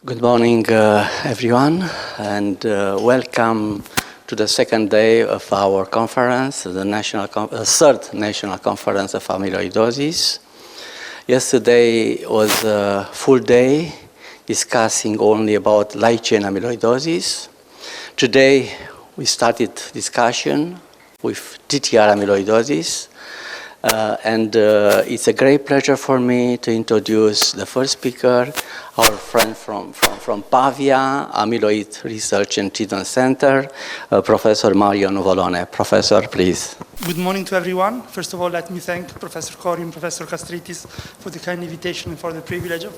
Good morning, everyone, and welcome to the second day of our conference, the third National Conference of Amyloidosis. Yesterday was a full day discussing only about light chain amyloidosis. Today we started discussion with TTR amyloidosis, and it's a great pleasure for me to introduce the first speaker, our friend from Pavia, Amyloid Research and Treatment Center, Professor Mario Nuvolone. Professor, please. Good morning to everyone. First of all, let me thank Professor Cori and Professor Kastritis for the kind invitation and for the privilege of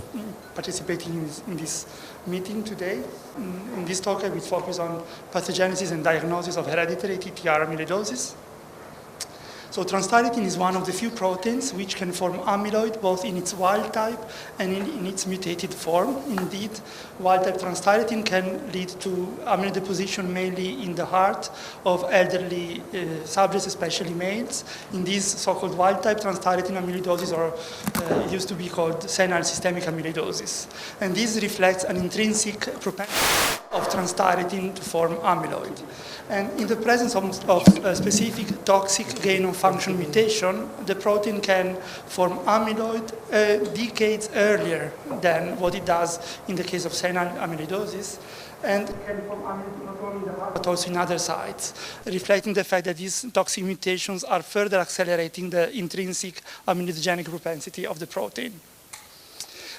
participating in this meeting today. In this talk, I will focus on pathogenesis and diagnosis of hereditary ATTR amyloidosis. So transthyretin is one of the few proteins which can form amyloid both in its wild type and in its mutated form. Indeed, wild type transthyretin can lead to amyloid deposition mainly in the heart of elderly subjects, especially males. In these so-called wild type transthyretin amyloidosis, or it used to be called senile systemic amyloidosis. And this reflects an intrinsic propensity of transthyretin to form amyloid. And in the presence of specific toxic gain-of-function mutation, the protein can form amyloid decades earlier than what it does in the case of senile amyloidosis, and can form amyloid not only in the heart but also in other sites, reflecting the fact that these toxic mutations are further accelerating the intrinsic amyloidogenic propensity of the protein.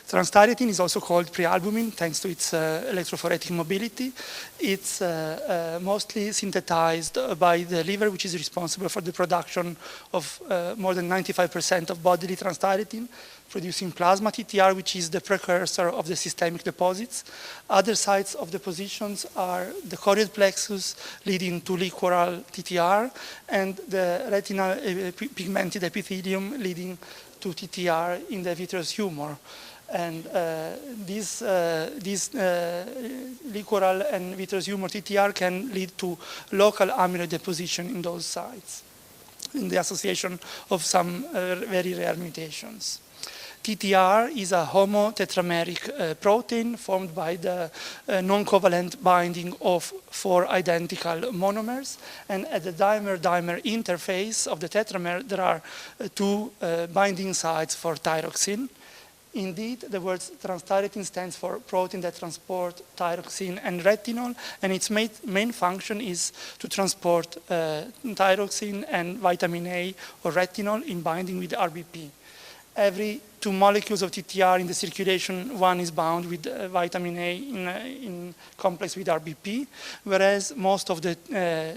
Transthyretin is also called prealbumin thanks to its electrophoretic mobility. It's mostly synthesized by the liver, which is responsible for the production of more than 95% of bodily transthyretin, producing plasma TTR, which is the precursor of the systemic deposits. Other sites of depositions are the choroid plexus, leading to liquoral TTR, and the retinal pigmented epithelium, leading to TTR in the vitreous humor. And these liquoral and vitreous humor TTR can lead to local amyloid deposition in those sites in the association of some very rare mutations. TTR is a homotetrameric protein formed by the non-covalent binding of 4 identical monomers, and at the dimer-dimer interface of the tetramer there are 2 binding sites for thyroxine. Indeed, the word transthyretin stands for protein that transport thyroxine and retinol, and its main function is to transport thyroxine and vitamin A or retinol in binding with RBP. Every 2 molecules of TTR in the circulation, one is bound with vitamin A in complex with RBP, whereas most of the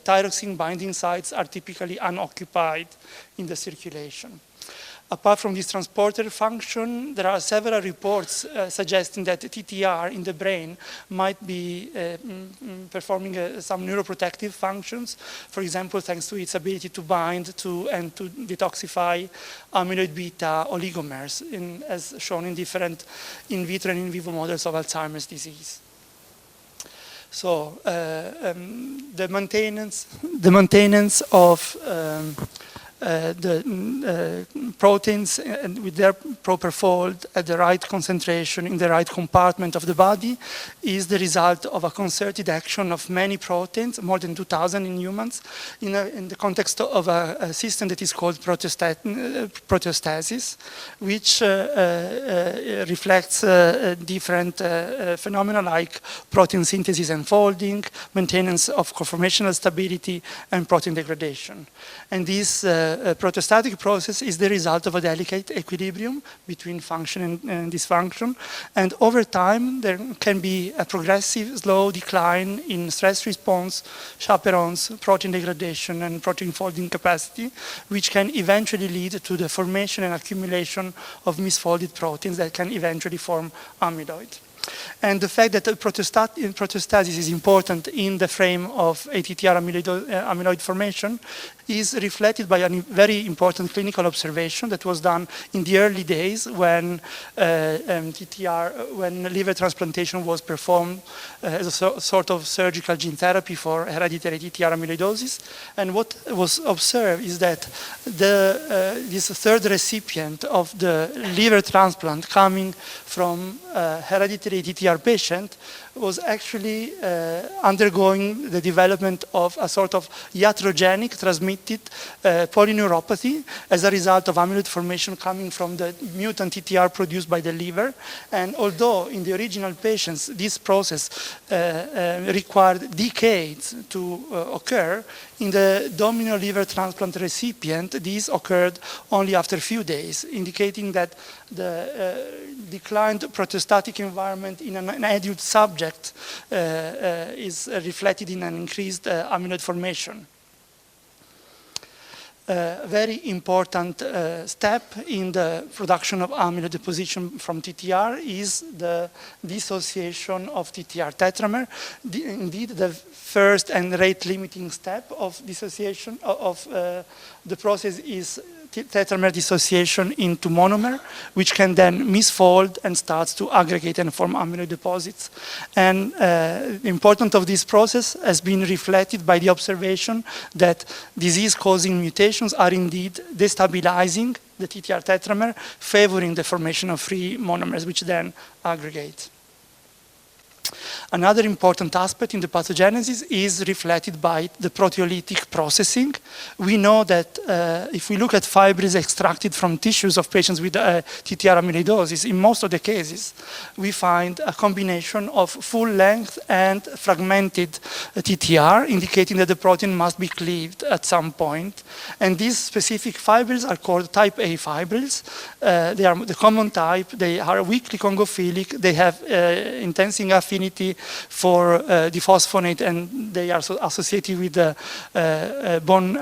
thyroxine binding sites are typically unoccupied in the circulation. Apart from this transporter function, there are several reports suggesting that TTR in the brain might be performing some neuroprotective functions, for example, thanks to its ability to bind to and to detoxify amyloid beta oligomers, as shown in different in vitro and in vivo models of Alzheimer's disease. So the maintenance of the proteins with their proper fold at the right concentration in the right compartment of the body is the result of a concerted action of many proteins, more than 2,000 in humans, in the context of a system that is called proteostasis, which reflects different phenomena like protein synthesis and folding, maintenance of conformational stability, and protein degradation. And this proteostatic process is the result of a delicate equilibrium between function and dysfunction, and over time there can be a progressive slow decline in stress response, chaperones, protein degradation, and protein folding capacity, which can eventually lead to the formation and accumulation of misfolded proteins that can eventually form amyloid. And the fact that proteostasis is important in the frame of ATTR amyloid formation is reflected by a very important clinical observation that was done in the early days when when liver transplantation was performed as a sort of surgical gene therapy for hereditary ATTR amyloidosis. And what was observed is that this third recipient of the liver transplant coming from hereditary ATTR TTR patient was actually undergoing the development of a sort of iatrogenic transmitted polyneuropathy as a result of amyloid formation coming from the mutant TTR produced by the liver. And although in the original patients this process required decades to occur, in the domino liver transplant recipient, this occurred only after a few days, indicating that the declined proteostatic environment in an adult subject is reflected in an increased amyloid formation. A very important step in the production of amyloid deposition from TTR is the dissociation of TTR tetramer. Indeed, the first and rate-limiting step of dissociation of the process is tetramer dissociation into monomer, which can then misfold and starts to aggregate and form amyloid deposits. And the importance of this process has been reflected by the observation that disease-causing mutations are indeed destabilizing the TTR tetramer, favoring the formation of free monomers, which then aggregate. Another important aspect in the pathogenesis is reflected by the proteolytic processing. We know that if we look at fibers extracted from tissues of patients with TTR amyloidosis, in most of the cases, we find a combination of full-length and fragmented TTR, indicating that the protein must be cleaved at some point. And these specific fibers are called type A fibers. They are the common type. They are weakly congophilic. They have intensing affinity for diphosphonate, and they are associated with the bone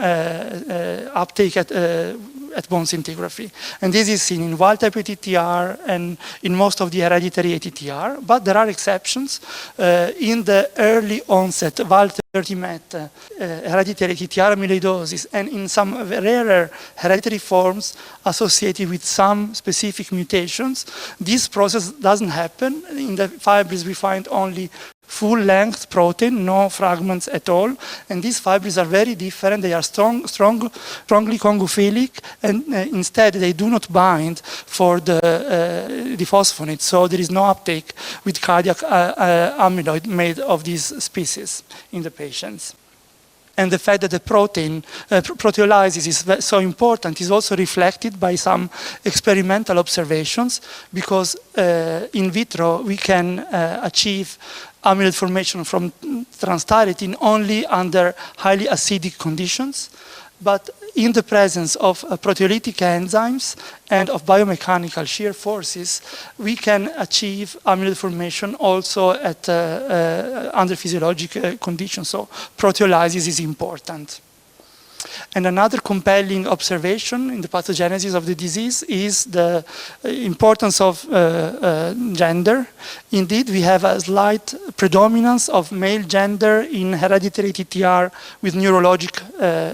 uptake at bone scintigraphy. And this is seen in wild-type ATTR and in most of the hereditary ATTR, but there are exceptions. In the early onset wild-30-met hereditary ATTR amyloidosis and in some rarer hereditary forms associated with some specific mutations, this process doesn't happen. In the fibers we find only full-length protein, no fragments at all, and these fibers are very different. They are strongly congophilic, and instead they do not bind for the diphosphonate, so there is no uptake with cardiac amyloid made of these species in the patients. And the fact that the proteolysis is so important is also reflected by some experimental observations, because in vitro we can achieve amyloid formation from transthyretin only under highly acidic conditions. But in the presence of proteolytic enzymes and of biomechanical shear forces, we can achieve amyloid formation also at under physiologic conditions. So proteolysis is important. And another compelling observation in the pathogenesis of the disease is the importance of gender. Indeed, we have a slight predominance of male gender in hereditary TTR with neurologic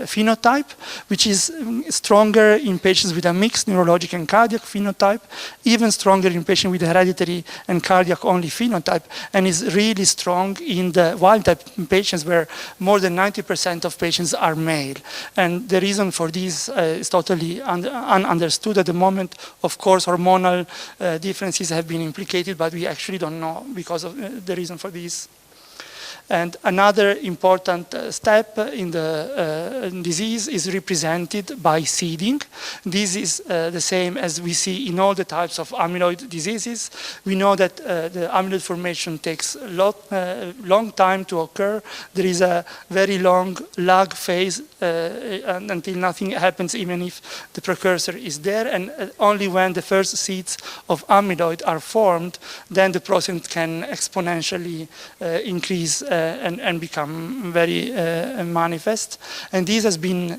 phenotype, which is stronger in patients with a mixed neurologic and cardiac phenotype, even stronger in patients with hereditary and cardiac-only phenotype, and is really strong in the wild-type patients where more than 90% of patients are male. And the reason for this is totally ununderstood at the moment. Of course, hormonal differences have been implicated, but we actually don't know because of the reason for this. And another important step in the disease is represented by seeding. This is the same as we see in all the types of amyloid diseases. We know that the amyloid formation takes a long time to occur. There is a very long lag phase until nothing happens, even if the precursor is there. And only when the first seeds of amyloid are formed, then the process can exponentially increase and become very manifest. And this has been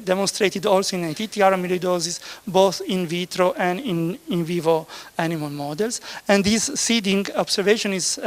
demonstrated also in ATTR amyloidosis, both in vitro and in vivo animal models. And this seeding observation is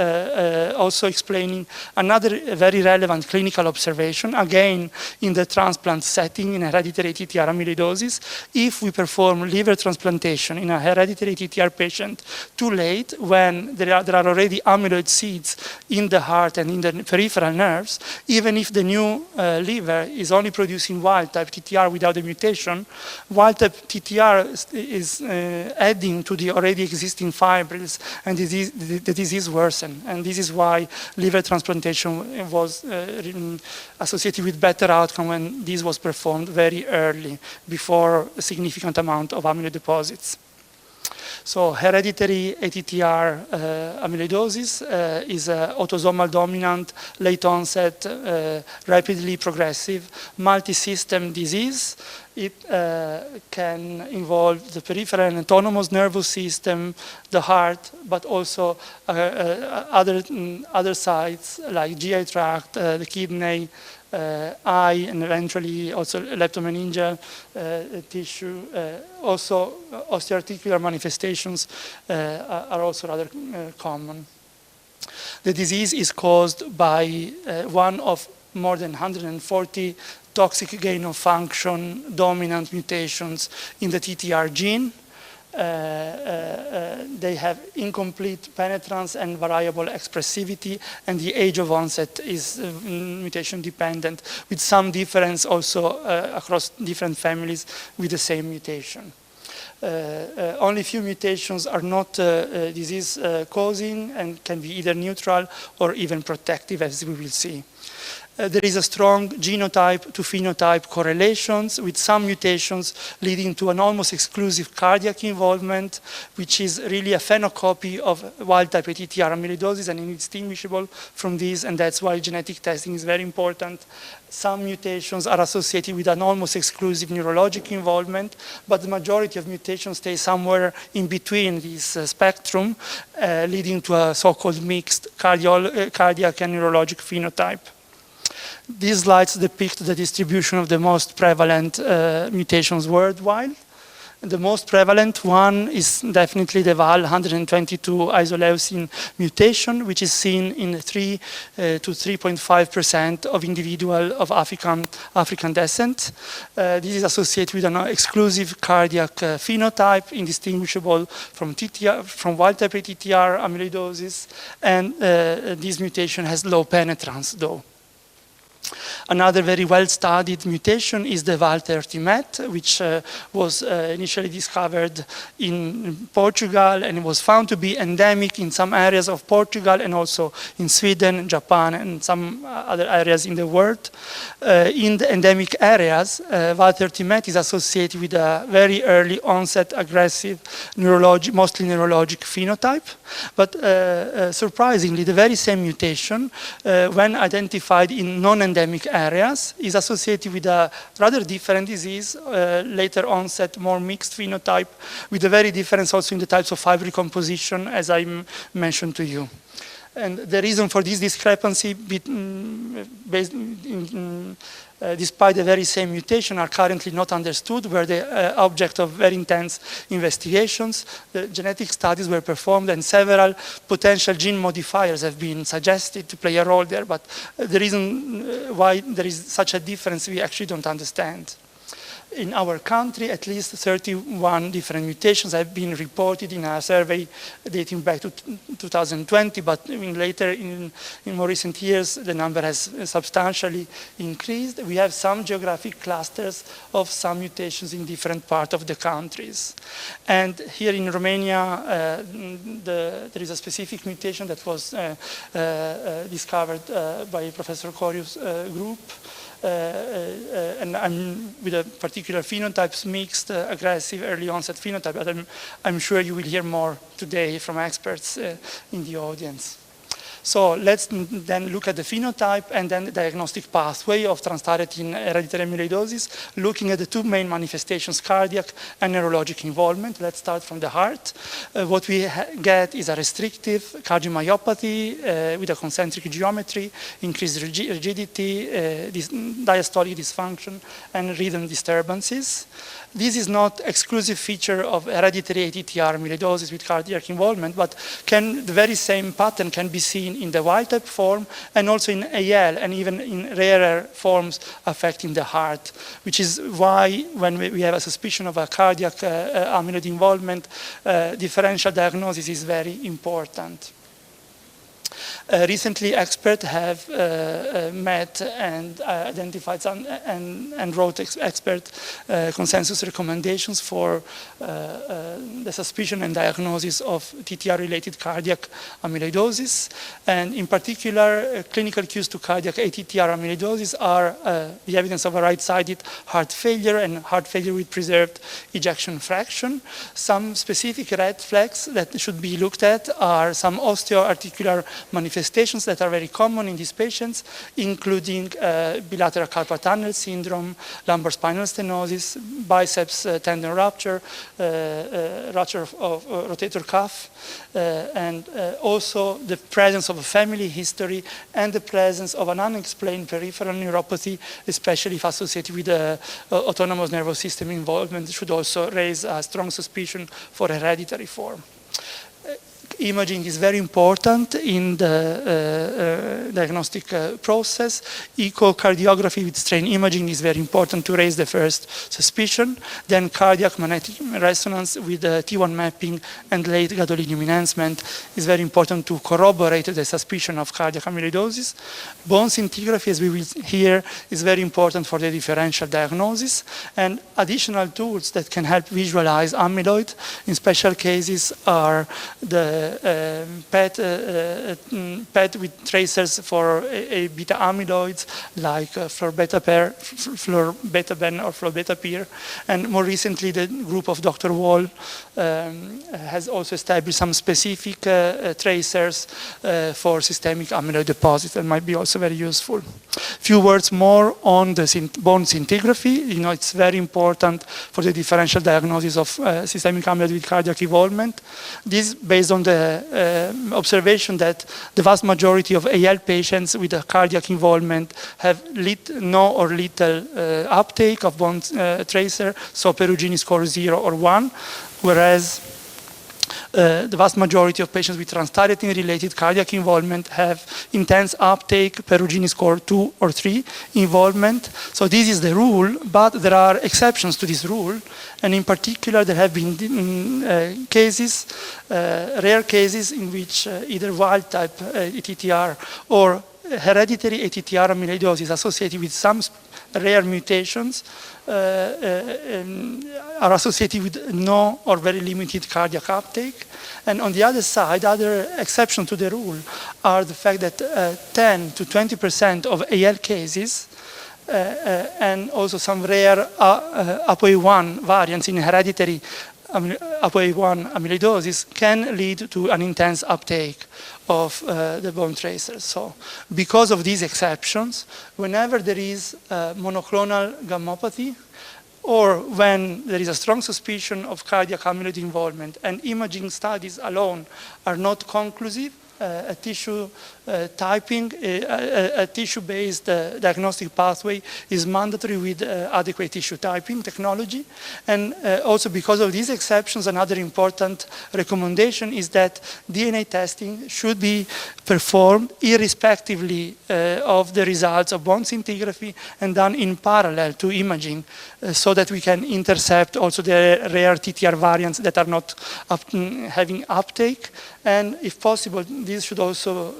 also explaining another very relevant clinical observation, again in the transplant setting in hereditary ATTR amyloidosis. If we perform liver transplantation in a hereditary ATTR patient too late, when there are already amyloid seeds in in the heart and in the peripheral nerves, even if the new liver is only producing wild-type TTR without a mutation, wild-type TTR is adding to the already existing fibrils, and the disease worsened. And this is why liver transplantation was associated with better outcome when this was performed very early, before a significant amount of amyloid deposits. So hereditary ATTR amyloidosis is an autosomal dominant, late onset, rapidly progressive, multi-system disease. It can involve the peripheral and autonomous nervous system, the heart, but also other sites like GI tract, the kidney, eye, and eventually also leptomeningeal tissue. Also, osteoarticular manifestations are also rather common. The disease is caused by one of more than 140 toxic gain-of-function dominant mutations in the TTR gene. They have incomplete penetrance and variable expressivity, and the age of onset is mutation dependent, with some difference also across different families with the same mutation. Only few mutations are not disease causing and can be either neutral or even protective, as we will see. There is a strong genotype to phenotype correlations, with some mutations leading to an almost exclusive cardiac involvement, which is really a phenocopy of wild-type ATTR amyloidosis and indistinguishable from this, and that's why genetic testing is very important. Some mutations are associated with an almost exclusive neurologic involvement, but the majority of mutations stay somewhere in between this spectrum, leading to a so-called mixed cardiac and neurologic phenotype. These slides depict the distribution of the most prevalent mutations worldwide. The most prevalent one is definitely the VAL 122 isoleucine mutation, which is seen in 3 to 3.5% of individuals of African descent. This is associated with an exclusive cardiac phenotype, indistinguishable from wild-type ATTR amyloidosis, and this mutation has low penetrance, though. Another very well-studied mutation is the VAL30MET, which was initially discovered in Portugal and was found to be endemic in some areas of Portugal and also in Sweden, Japan, and some other areas in the world. In the endemic areas, VAL30MET is associated with a very early onset aggressive mostly neurologic phenotype. But surprisingly, the very same mutation, when identified in non-endemic areas, is associated with a rather different disease, later onset, more mixed phenotype, with a very difference also in the types of fibril composition, as I mentioned to you. And the reason for this discrepancy, despite the very same mutation, are currently not understood, were the object of very intense investigations. The genetic studies were performed, and several potential gene modifiers have been suggested to play a role there, but the reason why there is such a difference we actually don't understand. In our country, at least 31 different mutations have been reported in a survey dating back to 2020, but later, in more recent years, the number has substantially increased. We have some geographic clusters of some mutations in different parts of the countries. And here in Romania, there is a specific mutation that was discovered by Professor Coriu's group. And I'm with a particular phenotypes, mixed, aggressive, early onset phenotype, but I'm sure you will hear more today from experts in the audience. So let's then look at the phenotype and then the diagnostic pathway of transthyretin hereditary amyloidosis, looking at the two main manifestations, cardiac and neurologic involvement. Let's start from the heart. What we get is a restrictive cardiomyopathy with a concentric geometry, increased rigidity, diastolic dysfunction, and rhythm disturbances. This is not exclusive feature of hereditary ATTR amyloidosis with cardiac involvement, but the very same pattern can be seen in the wild-type form and also in AL and even in rarer forms affecting the heart, which is why when we have a suspicion of a cardiac amyloid involvement, differential diagnosis is very important. Recently, experts have met and identified some and wrote expert consensus recommendations for the suspicion and diagnosis of TTR-related cardiac amyloidosis. And in particular, clinical cues to cardiac ATTR amyloidosis are the evidence of a right-sided heart failure and heart failure with preserved ejection fraction. Some specific red flags that should be looked at are some osteoarticular manifestations that are very common in these patients, including bilateral carpal tunnel syndrome, lumbar spinal stenosis, biceps tendon rupture, rupture of rotator cuff, and also the presence of a family history and the presence of an unexplained peripheral neuropathy, especially if associated with autonomous nervous system involvement, should also raise a strong suspicion for hereditary form. Imaging is very important in the diagnostic process. Echocardiography with strain imaging is very important to raise the first suspicion. Then cardiac magnetic resonance with T1 mapping and late gadolinium enhancement is very important to corroborate the suspicion of cardiac amyloidosis. Bone scintigraphy, as we will hear, is very important for the differential diagnosis. And additional tools that can help visualize amyloid in special cases are the PET with tracers for beta amyloids like florbetaben or florbetapir. And more recently, the group of Dr. Wall has also established some specific tracers for systemic amyloid deposits that might be also very useful. Few words more on the bone scintigraphy. You know, it's very important for the differential diagnosis of systemic amyloid with cardiac involvement. This based on the observation that the vast majority of AL patients with a cardiac involvement have no or little uptake of bone tracer, so Perugini score 0 or 1, whereas the vast majority of patients with transthyretin-related cardiac involvement have intense uptake, Perugini score 2 or 3 involvement. So this is the rule, but there are exceptions to this rule. And in particular, there have been cases, rare cases in which either wild-type ATTR or hereditary ATTR amyloidosis associated with some rare mutations are associated with no or very limited cardiac uptake. And on the other side, other exceptions to the rule are the fact that 10 to 20% of AL cases and also some rare ApoE1 variants in hereditary ApoE1 amyloidosis can lead to an intense uptake of the bone tracers. So because of these exceptions, whenever there is monoclonal gammopathy, or when there is a strong suspicion of cardiac amyloid involvement and imaging studies alone are not conclusive, a tissue typing, a tissue-based diagnostic pathway is mandatory with adequate tissue typing technology. And also because of these exceptions, another important recommendation is that DNA testing should be performed irrespectively of the results of bone scintigraphy and done in parallel to imaging so that we can intercept also the rare TTR variants that are not having uptake. And if possible, this should also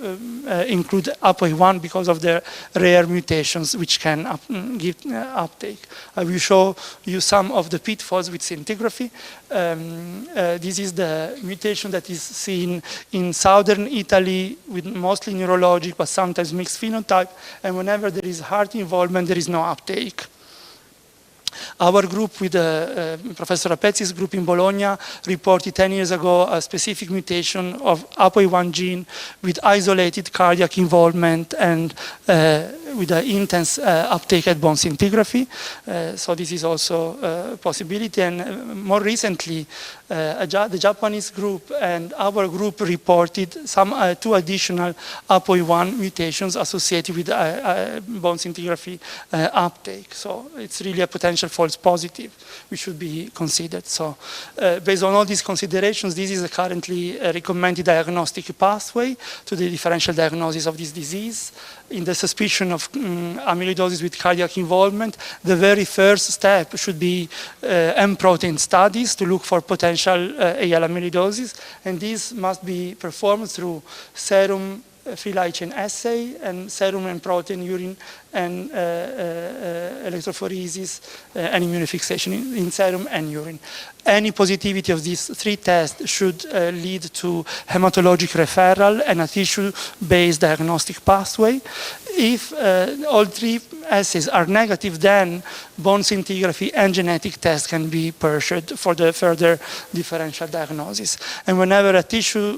include ApoE1 because of the rare mutations which can give uptake. I will show you some of the pitfalls with scintigraphy. This is the mutation that is seen in southern Italy with mostly neurologic but sometimes mixed phenotype. And whenever there is heart involvement, there is no uptake. Our group with Professor Rapezzi's group in Bologna reported 10 years ago a specific mutation of ApoE1 gene with isolated cardiac involvement and with an intense uptake at bone scintigraphy. So this is also a possibility. And more recently, the Japanese group and our group reported some 2 additional ApoE1 mutations associated with bone scintigraphy uptake. So it's really a potential false positive which should be considered. So based on all these considerations, this is a currently recommended diagnostic pathway to the differential diagnosis of this disease. In the suspicion of amyloidosis with cardiac involvement, the very first step should be M protein studies to look for potential AL amyloidosis, and this must be performed through serum free light chain assay, and serum and protein, urine, and electrophoresis and immunofixation in serum and urine. Any positivity of these 3 tests should lead to hematologic referral and a tissue-based diagnostic pathway. If all 3 assays are negative, then bone scintigraphy and genetic tests can be pursued for the further differential diagnosis. And whenever a tissue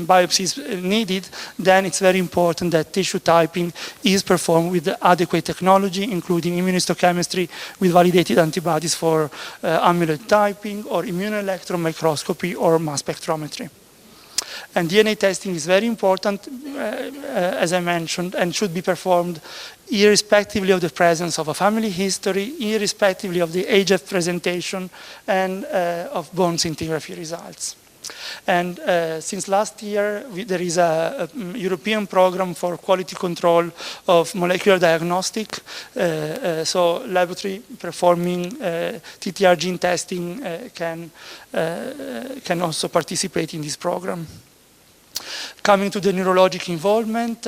biopsy is needed, then it's very important that tissue typing is performed with adequate technology, including immunohistochemistry with validated antibodies for amyloid typing, or immunoelectron microscopy or mass spectrometry. And DNA testing is very important, as I mentioned, and should be performed irrespectively of the presence of a family history, irrespectively of the age of presentation, and of bone scintigraphy results. And since last year, there is a European program for quality control of molecular diagnostic. So laboratory performing TTR gene testing can also participate in this program. Coming to the neurologic involvement,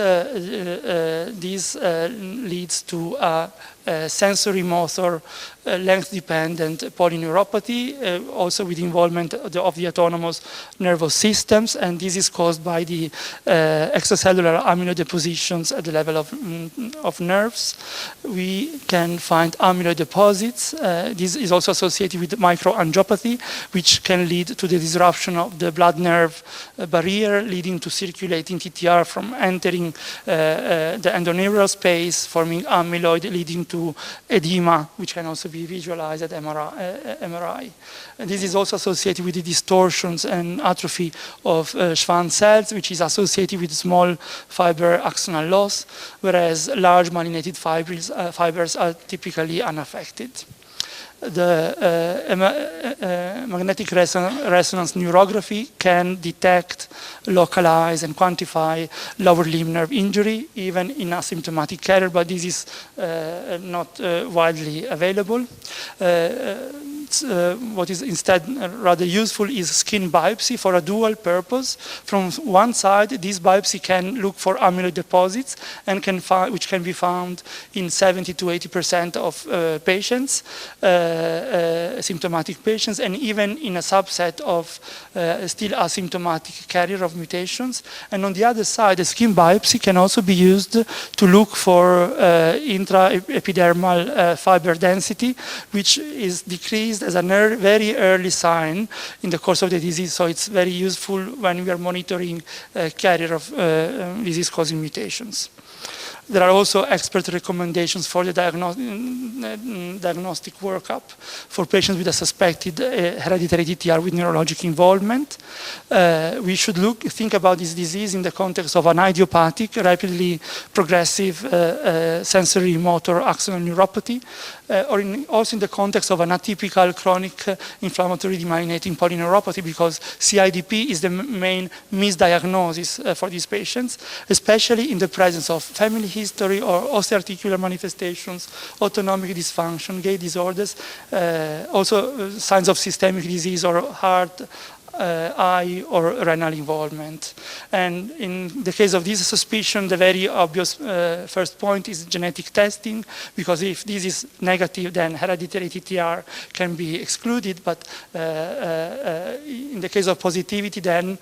this leads to a sensory motor length-dependent polyneuropathy, also with involvement of the autonomous nervous systems, and this is caused by the extracellular amyloid depositions at the level of nerves. We can find amyloid deposits. This is also associated with microangiopathy, which can lead to the disruption of the blood-nerve barrier, leading to circulating TTR from entering the endoneural space, forming amyloid, leading to edema, which can also be visualized at MRI. And this is also associated with the distortions and atrophy of Schwann cells, which is associated with small fiber axonal loss, whereas large myelinated fibers are typically unaffected. The magnetic resonance neurography can detect, localize, and quantify lower limb nerve injury, even in asymptomatic carrier, but this is not widely available. What is instead rather useful is skin biopsy for a dual purpose. From one side, this biopsy can look for amyloid deposits, and which can be found in 70 to 80% of patients, symptomatic patients, and even in a subset of still asymptomatic carrier of mutations. And on the other side, the skin biopsy can also be used to look for intraepidermal fiber density, which is decreased as a very early sign in the course of the disease. So it's very useful when we are monitoring carrier of disease-causing mutations. There are also expert recommendations for the diagnostic workup for patients with a suspected hereditary ATTR with neurologic involvement. We should think about this disease in the context of an idiopathic, rapidly progressive sensory motor axonal neuropathy, or also in the context of an atypical chronic inflammatory demyelinating polyneuropathy, because CIDP is the main misdiagnosis for these patients, especially in the presence of family history or osteoarticular manifestations, autonomic dysfunction, gait disorders, also signs of systemic disease or heart, eye, or renal involvement. And in the case of this suspicion, the very obvious first point is genetic testing, because if this is negative, then hereditary ATTR can be excluded, but in the case of positivity, then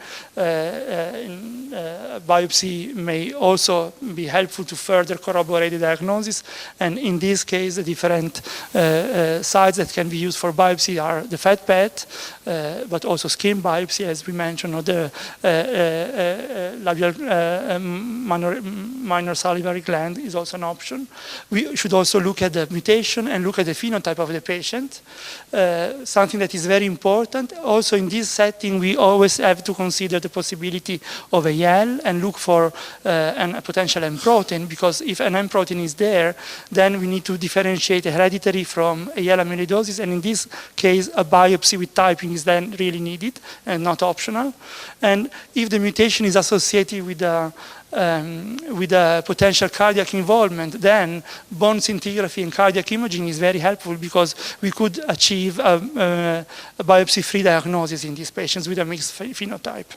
biopsy may also be helpful to further corroborate the diagnosis. And in this case, the different sites that can be used for biopsy are the fat PET, but also skin biopsy, as we mentioned, or the labial minor salivary gland is also an option. We should also look at the mutation and look at the phenotype of the patient, something that is very important. Also in this setting, we always have to consider the possibility of AL and look for a potential M protein, because if an M protein is there, then we need to differentiate hereditary from AL amyloidosis, and in this case, a biopsy with typing is then really needed and not optional. And if the mutation is associated with a potential cardiac involvement, then bone scintigraphy and cardiac imaging is very helpful, because we could achieve a biopsy-free diagnosis in these patients with a mixed phenotype.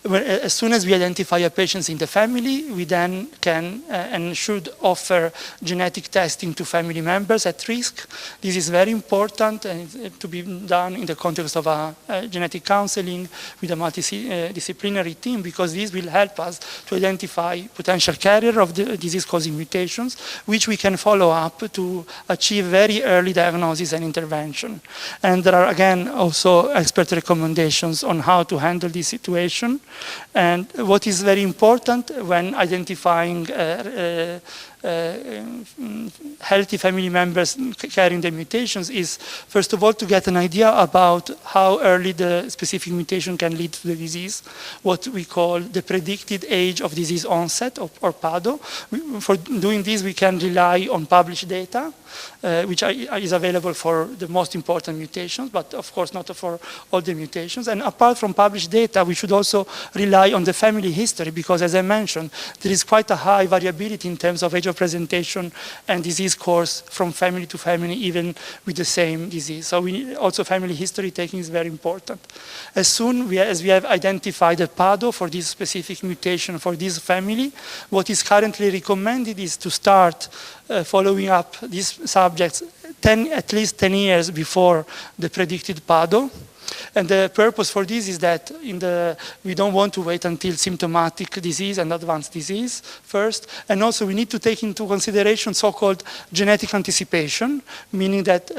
As soon as we identify a patient in the family, we then can and should offer genetic testing to family members at risk. This is very important and to be done in the context of a genetic counseling with a multidisciplinary team, because this will help us to identify potential carrier of the disease-causing mutations, which we can follow up to achieve very early diagnosis and intervention. And there are, again, also expert recommendations on how to handle this situation. And what is very important when identifying healthy family members carrying the mutations is, first of all, to get an idea about how early the specific mutation can lead to the disease, what we call the predicted age of disease onset, or PADO. For doing this, we can rely on published data, which is available for the most important mutations, but of course not for all the mutations. And apart from published data, we should also rely on the family history, because as I mentioned, there is quite a high variability in terms of age of presentation and disease course from family to family, even with the same disease. So also family history taking is very important. As soon as we have identified a PADO for this specific mutation for this family, what is currently recommended is to start following up these subjects at least 10 years before the predicted PADO. And the purpose for this is that we don't want to wait until symptomatic disease and advanced disease first. And also we need to take into consideration so-called genetic anticipation, meaning that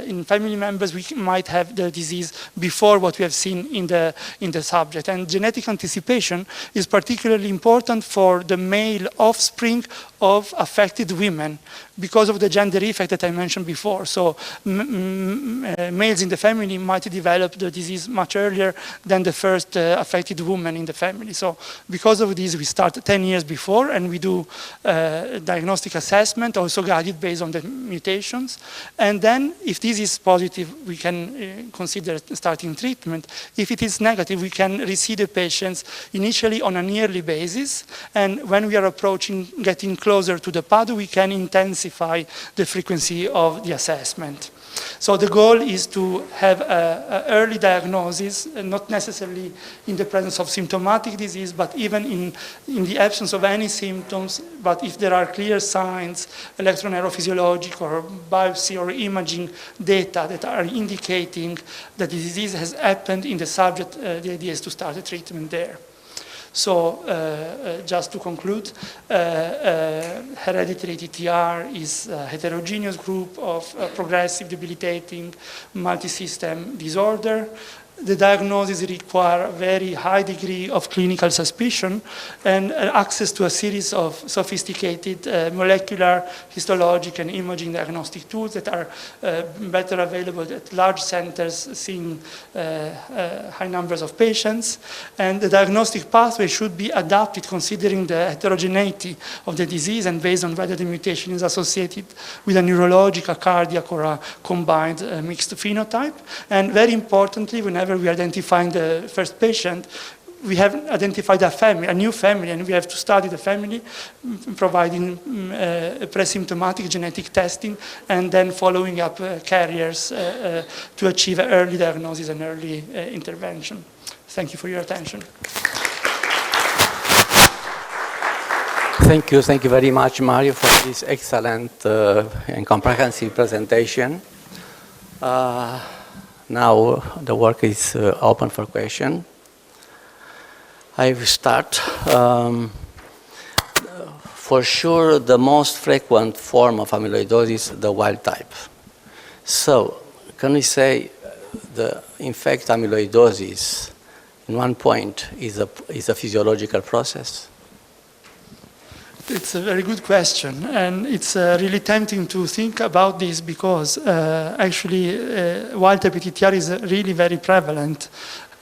in family members we might have the disease before what we have seen in the subject. And genetic anticipation is particularly important for the male offspring of affected women because of the gender effect that I mentioned before. So males in the family might develop the disease much earlier than the first affected woman in the family. So because of this, we start 10 years before, and we do diagnostic assessment, also guided based on the mutations. And then if this is positive, we can consider starting treatment. If it is negative, we can receive the patients initially on a yearly basis. And when we are approaching getting closer to the PADO, we can intensify the frequency of the assessment. So the goal is to have an early diagnosis, not necessarily in the presence of symptomatic disease, but even in the absence of any symptoms. But if there are clear signs, electroneurophysiologic or biopsy or imaging data that are indicating that the disease has happened in the subject, the idea is to start a treatment there. So just to conclude, hereditary ATTR is a heterogeneous group of progressive, debilitating, multi-system disorder. The diagnosis requires a very high degree of clinical suspicion and access to a series of sophisticated molecular, histologic, and imaging diagnostic tools that are better available at large centers seeing high numbers of patients. And the diagnostic pathway should be adapted considering the heterogeneity of the disease and based on whether the mutation is associated with a neurologic, a cardiac, or a combined mixed phenotype. And very importantly, whenever we are identifying the first patient, we have identified a new family, and we have to study the family, providing pre-symptomatic genetic testing, and then following up carriers to achieve early diagnosis and early intervention. Thank you for your attention. Thank you very much, Mario, for this excellent and comprehensive presentation. Now the work is open for question. I will start. For sure, the most frequent form of amyloidosis is the wild type. So, can we say in fact, amyloidosis, in one point, is a physiological process? It's a very good question, and it's really tempting to think about this because actually wild-type ATTR is really very prevalent,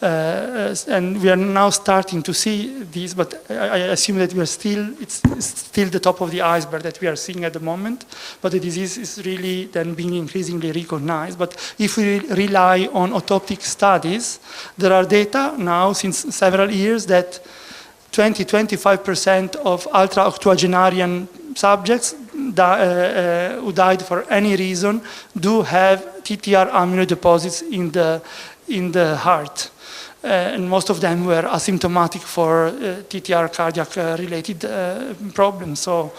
and we are now starting to see this, but I assume that it's still the top of the iceberg that we are seeing at the moment, but the disease is really then being increasingly recognized. But if we rely on autoptic studies, there are data now since several years that 20-25% of ultra-octogenarian subjects who died for any reason do have TTR amyloid deposits in the heart. and most of them were asymptomatic for TTR cardiac-related problems. So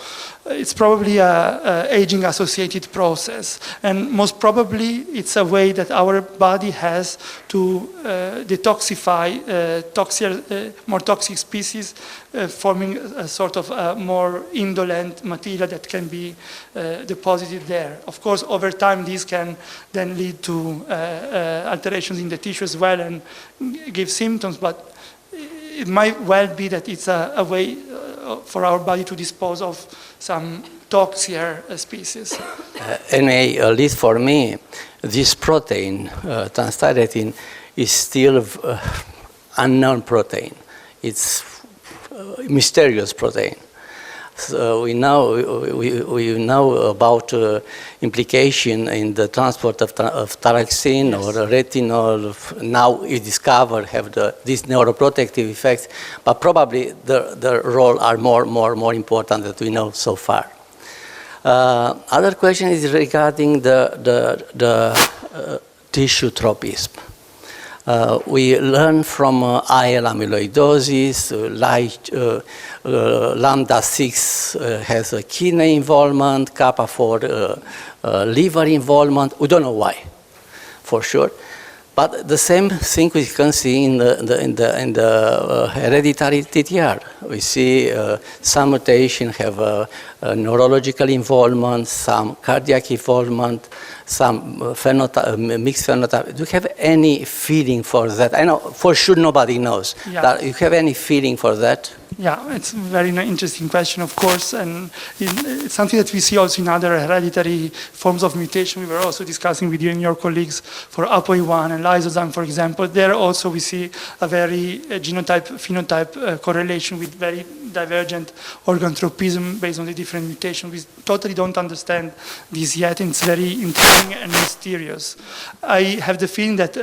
it's probably an aging-associated process, and most probably it's a way that our body has to detoxify more toxic species, forming a sort of more indolent material that can be deposited there. Of course, over time, these can then lead to alterations in the tissue as well and give symptoms, but it might well be that it's a way for our body to dispose of some toxier species. Anyway, at least for me, this protein, transthyretin, is still unknown protein. It's a mysterious protein. So we know about implication in the transport of thyroxine or retinol. Now we discover have these neuroprotective effects, but probably the role are more important that we know so far. Other question is regarding the tissue tropism. We learn from IL amyloidosis, lambda 6 has a kidney involvement, kappa 4 liver involvement. We don't know why, for sure. But the same thing we can see in the hereditary TTR. We see some mutation have a neurological involvement, some cardiac involvement, some mixed phenotype. Do you have any feeling for that? I know for sure nobody knows. Yeah. Do you have any feeling for that? Yeah, it's a very interesting question, of course, and it's something that we see also in other hereditary forms of mutation. We were also discussing with you and your colleagues for APOE1 and lysozyme, for example. There also we see a very genotype-phenotype correlation with very divergent organ tropism based on the different mutations. We totally don't understand this yet, and it's very intriguing and mysterious. I have the feeling that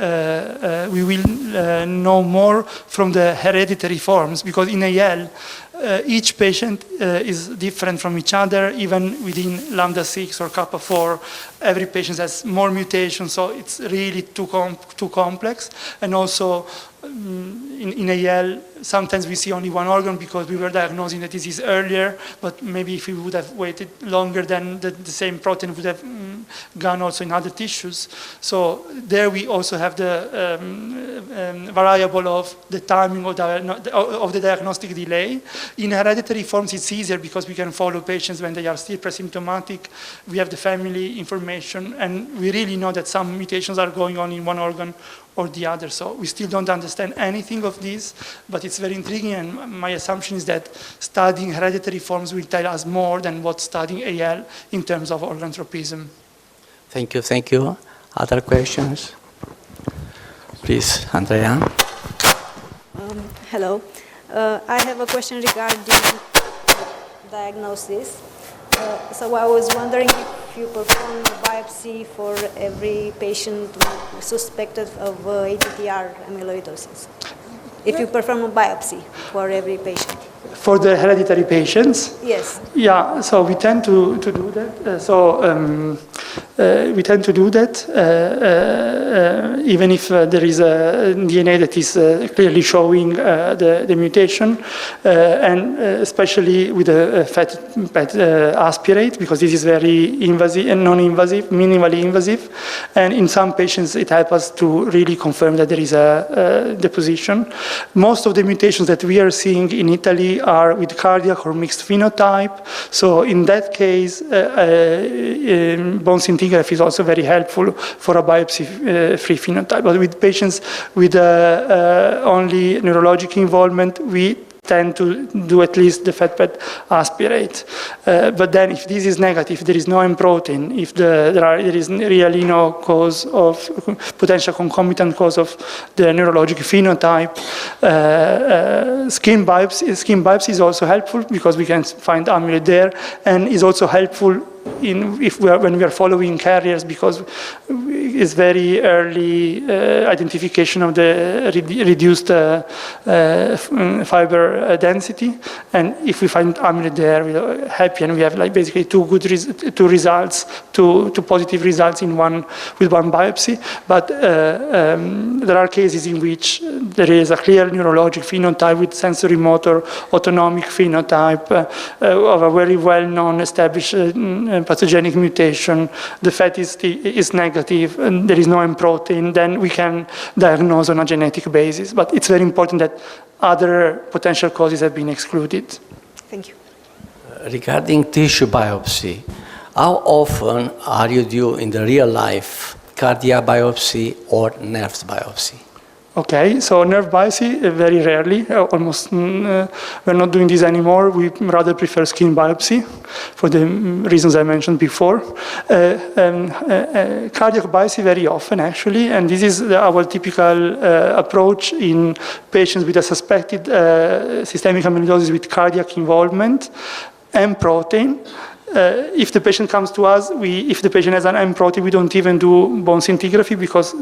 we will know more from the hereditary forms, because in AL, each patient is different from each other, even within lambda 6 or kappa 4. Every patient has more mutations, so it's really too complex. And also in AL, sometimes we see only one organ because we were diagnosing the disease earlier, but maybe if we would have waited longer, then the same protein would have gone also in other tissues. So there we also have the variable of the timing of the diagnostic delay. In hereditary forms, it's easier because we can follow patients when they are still presymptomatic. We have the family information, and we really know that some mutations are going on in one organ or the other. So we still don't understand anything of this, but it's very intriguing, and my assumption is that studying hereditary forms will tell us more than what studying AL in terms of organ tropism. Thank you, thank you. Other questions? Please, Andrea. Hello. I have a question regarding diagnosis. So I was wondering if you perform a biopsy for every patient suspected of ATTR amyloidosis. If you perform a biopsy for every patient. For the hereditary patients? Yes. Yeah, so we tend to do that. We tend to do that even if there is a DNA that is clearly showing the mutation, and especially with the PET aspirate, because this is very invasive and non-invasive, minimally invasive, and in some patients it helps us to really confirm that there is a deposition. Most of the mutations that we are seeing in Italy are with cardiac or mixed phenotype, so in that case bone scintigraphy is also very helpful for a biopsy-free phenotype. But with patients with only neurologic involvement, we tend to do at least the PET aspirate. But then if this is negative, there is no M protein, if there is really no cause of potential concomitant cause of the neurologic phenotype, skin biopsy is also helpful because we can find amyloid there, and is also helpful when we are following carriers, because it's very early identification of the reduced fiber density, and if we find amyloid there, we're happy, and we have like basically two positive results with one biopsy. But there are cases in which there is a clear neurologic phenotype with sensory motor autonomic phenotype of a very well-known established pathogenic mutation. The fat is negative and there is no M protein, then we can diagnose on a genetic basis. But it's very important that other potential causes have been excluded. Thank you. Regarding tissue biopsy, how often are you due in the real life cardiac biopsy or nerve biopsy? Okay, so nerve biopsy, very rarely, almost, we're not doing this anymore. We rather prefer skin biopsy for the reasons I mentioned before. Cardiac biopsy very often, actually, and this is our typical approach in patients with a suspected systemic amyloidosis with cardiac involvement and protein. If the patient comes to us, if the patient has an M protein, we don't even do bone scintigraphy because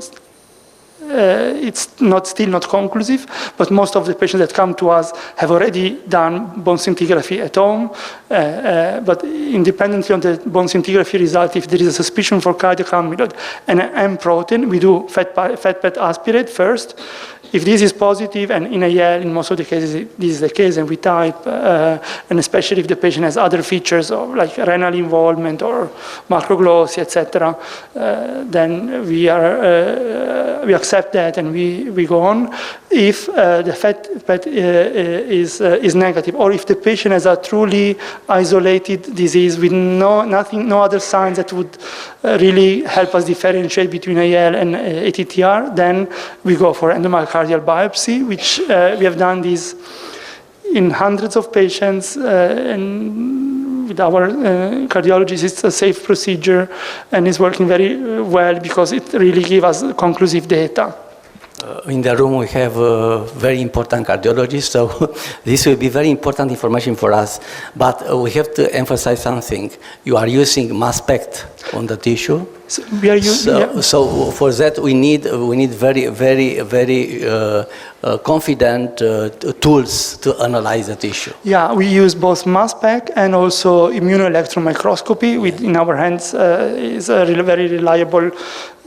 it's still not conclusive, but most of the patients that come to us have already done bone scintigraphy at home. But independently on the bone scintigraphy result, if there is a suspicion for cardiac amyloid and an M protein, we do fat PET aspirate first. If this is positive, and in AL, in most of the cases, this is the case, and we type, and especially if the patient has other features of like renal involvement or macroglossia, etc., then we accept that and we go on. If the fat PET is negative, or if the patient has a truly isolated disease with no other signs that would really help us differentiate between AL and ATTR, then we go for endomyocardial biopsy, which we have done this in hundreds of patients, and with our cardiologists, it's a safe procedure and it's working very well because it really gives us conclusive data. In the room we have very important cardiologists, so this will be very important information for us. But we have to emphasize something. You are using mass spec on the tissue. So we are using. So for that we need very confident tools to analyze the tissue. Yeah, we use both mass spec and also immunoelectron microscopy. In our hands is a very reliable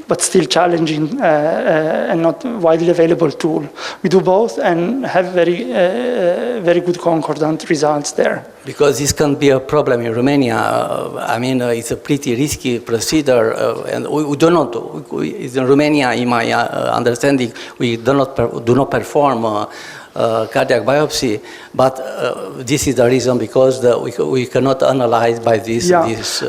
but still challenging and not widely available tool. We do both and have very good concordant results there. Because this can be a problem in Romania. I mean, it's a pretty risky procedure, and we do not. In Romania, in my understanding, we do not perform cardiac biopsy, but this is the reason because we cannot analyze by this. Yeah,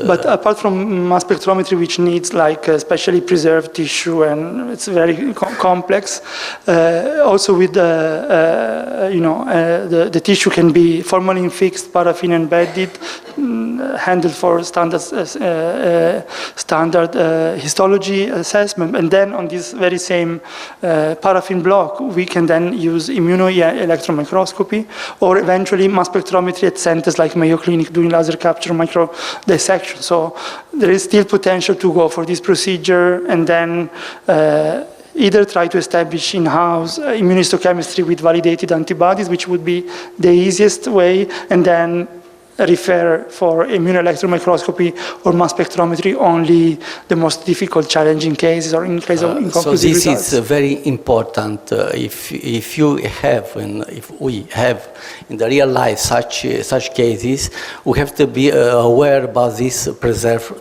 but apart from mass spectrometry, which needs like specially preserved tissue and it's very complex, also with the tissue can be formalin fixed, paraffin embedded, handled for standard histology assessment, and then on this very same paraffin block, we can then use immunoelectron microscopy, or eventually mass spectrometry at centers like Mayo Clinic doing laser capture micro dissection. So there is still potential to go for this procedure and then either try to establish in-house immunohistochemistry with validated antibodies, which would be the easiest way, and then refer for immunoelectron microscopy or mass spectrometry only the most difficult, challenging cases or in case of inconclusive results. So this is very important. If we have in the real life such cases, we have to be aware about this preserved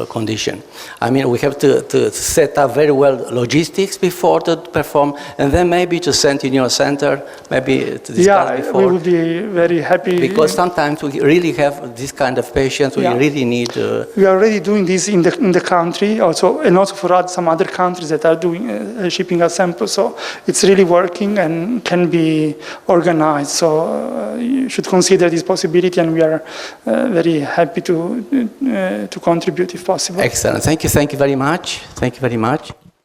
condition. I mean, we have to set up very well logistics before to perform, and then maybe to send in your center, maybe to discuss before. We would be very happy. Because sometimes we really have this kind of patients. We really need. We are already doing this in the country, also for some other countries that are doing shipping us samples. So it's really working and can be organized. So you should consider this possibility, and we are very happy to contribute if possible. Excellent. Thank you very much. Thank you very much.